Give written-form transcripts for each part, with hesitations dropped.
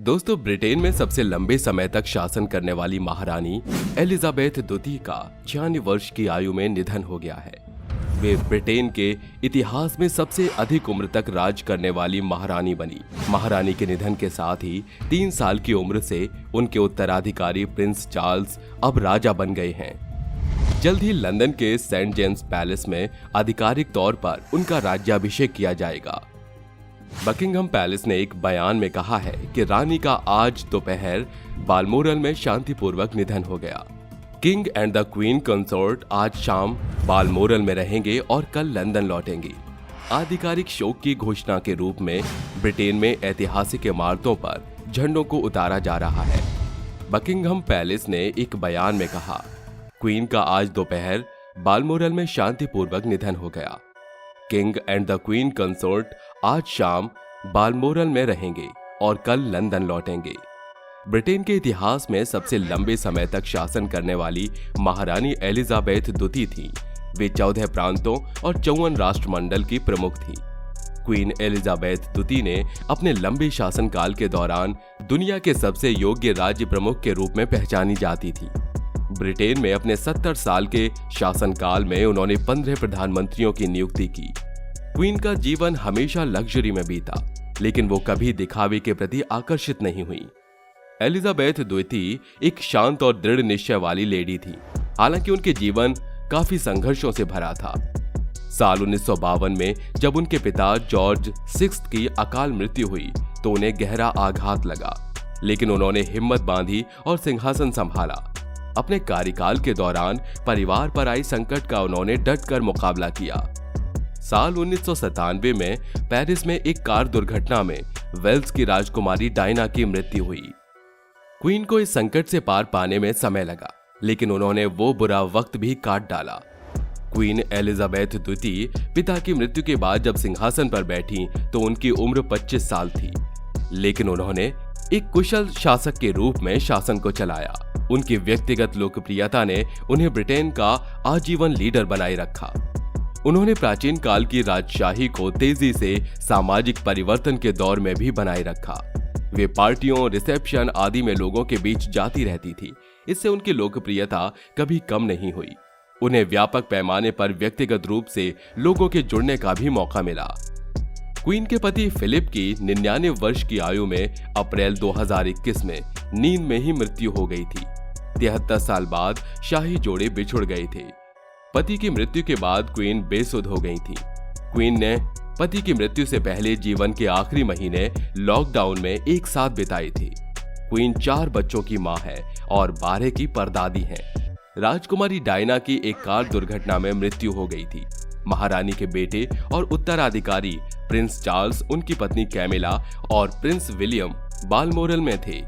दोस्तों, ब्रिटेन में सबसे लंबे समय तक शासन करने वाली महारानी एलिजाबेथ द्वितीय का 96 वर्ष की आयु में निधन हो गया है। वे ब्रिटेन के इतिहास में सबसे अधिक उम्र तक राज करने वाली महारानी बनी। महारानी के निधन के साथ ही 3 साल की उम्र से उनके उत्तराधिकारी प्रिंस चार्ल्स अब राजा बन गए हैं। जल्द ही लंदन के सेंट जेम्स पैलेस में आधिकारिक तौर पर उनका राज्याभिषेक किया जाएगा। बकिंघम पैलेस ने एक बयान में कहा है कि रानी का आज दोपहर बालमोरल में शांतिपूर्वक निधन हो गया। King and the queen consort आज शाम बालमोरल में रहेंगे और कल लंदन लौटेंगे। आधिकारिक शोक की घोषणा के रूप में ब्रिटेन में ऐतिहासिक इमारतों पर झंडों को उतारा जा रहा है। बकिंघम पैलेस ने एक बयान में कहा, क्वीन का आज दोपहर बालमोरल में शांतिपूर्वक निधन हो गया। King and the queen consort आज शाम बालमोरल में रहेंगे और कल लंदन लौटेंगे। ब्रिटेन के इतिहास में सबसे लंबे समय तक शासन करने वाली महारानी एलिजाबेथ द्वितीय थी। वे 14 प्रांतों और 54 राष्ट्रमंडल की प्रमुख थी। क्वीन एलिजाबेथ द्वितीय ने अपने लंबे शासनकाल के दौरान दुनिया के सबसे योग्य राज्य प्रमुख के रूप में पहचानी जाती थी। ब्रिटेन में अपने 70 साल के शासनकाल में उन्होंने 15 प्रधानमंत्रियों की नियुक्ति की। क्वीन का जीवन हमेशा लग्जरी में बीता, लेकिन वो कभी दिखावे के प्रति आकर्षित नहीं हुई। एलिजाबेथ द्वितीय एक शांत और दृढ़ निश्चय वाली लेडी थी। हालांकि उनके जीवन काफी संघर्षों से भरा था। साल 1952 में जब उनके पिता जॉर्ज 6 की अकाल मृत्यु हुई तो उन्हें गहरा आघात लगा, लेकिन उन्होंने हिम्मत बांधी और सिंहासन संभाला। अपने कार्यकाल के दौरान परिवार पर आई संकट का उन्होंने डटकर मुकाबला किया। साल 1997 में पेरिस में एक कार दुर्घटना में वेल्स की राजकुमारी डायना की मृत्यु हुई। क्वीन को इस संकट से पार पाने में समय लगा, लेकिन उन्होंने वो बुरा वक्त भी काट डाला। क्वीन एलिजाबेथ द्वितीय पिता की मृत्यु के बाद जब सिंहासन पर बैठी तो उनकी उम्र 25 साल थी, लेकिन उन्होंने एक कुशल शासक के रूप में शासन को चलाया। उनकी व्यक्तिगत लोकप्रियता ने उन्हें ब्रिटेन का आजीवन लीडर बनाए रखा। उन्होंने प्राचीन काल की राजशाही को तेजी से सामाजिक परिवर्तन के दौर में भी बनाए रखा। वे पार्टियों, रिसेप्शन आदि में लोगों के बीच जाती रहती थी। इससे उनकी लोकप्रियता कभी कम नहीं हुई। उन्हें व्यापक पैमाने पर व्यक्तिगत रूप से लोगों के जुड़ने का भी मौका मिला। क्वीन के पति फिलिप की 99 वर्ष की आयु में अप्रैल 2021 में नींद में ही मृत्यु हो गई थी। 73 साल बाद शाही जोड़े बिछुड़ गए थे। पति की मृत्यु के बाद क्वीन बेसुध हो गई थी। क्वीन ने पति की मृत्यु से पहले जीवन के आखिरी महीने लॉकडाउन में एक साथ बिताए थे। क्वीन 4 बच्चों की मां है और 12 की परदादी है। राजकुमारी डायना की एक कार दुर्घटना में मृत्यु हो गई थी। महारानी के बेटे और उत्तराधिकारी प्रिंस चार्ल्स, उनकी पत्नी कैमिला और प्रिंस विलियम बालमोरल में थे।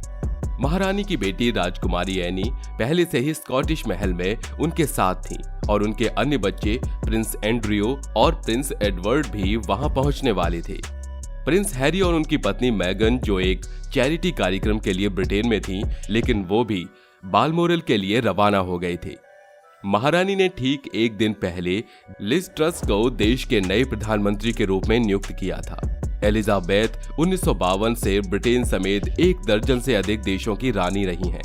महारानी की बेटी राजकुमारी एनी पहले से ही स्कॉटिश महल में उनके साथ थी और उनके अन्य बच्चे प्रिंस एंड्रयू और प्रिंस एडवर्ड भी वहां पहुंचने वाले थे। प्रिंस हैरी और उनकी पत्नी मैगन, जो एक चैरिटी कार्यक्रम के लिए ब्रिटेन में थी, लेकिन वो भी बालमोरल के लिए रवाना हो गए थे। महारानी ने ठीक एक दिन पहले लिज ट्रस को देश के नए प्रधानमंत्री के रूप में नियुक्त किया था। एलिजाबेथ 1952 से ब्रिटेन समेत 1 दर्जन से अधिक देशों की रानी रही हैं।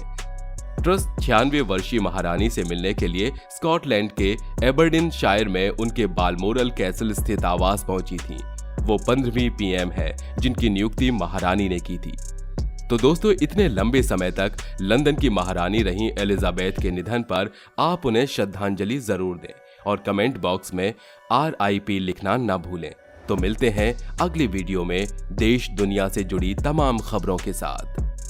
ट्रस 96 वर्षीय महारानी से मिलने के लिए स्कॉटलैंड के एबरडीनशायर में उनके बालमोरल कैसल स्थित आवास पहुंची थी। वो 15वीं पीएम है जिनकी नियुक्ति महारानी ने की थी। तो दोस्तों, इतने लंबे समय तक लंदन की महारानी रही एलिजाबेथ के निधन पर आप उन्हें श्रद्धांजलि जरूर दें और कमेंट बॉक्स में RIP लिखना ना भूलें। तो मिलते हैं अगली वीडियो में देश दुनिया से जुड़ी तमाम खबरों के साथ।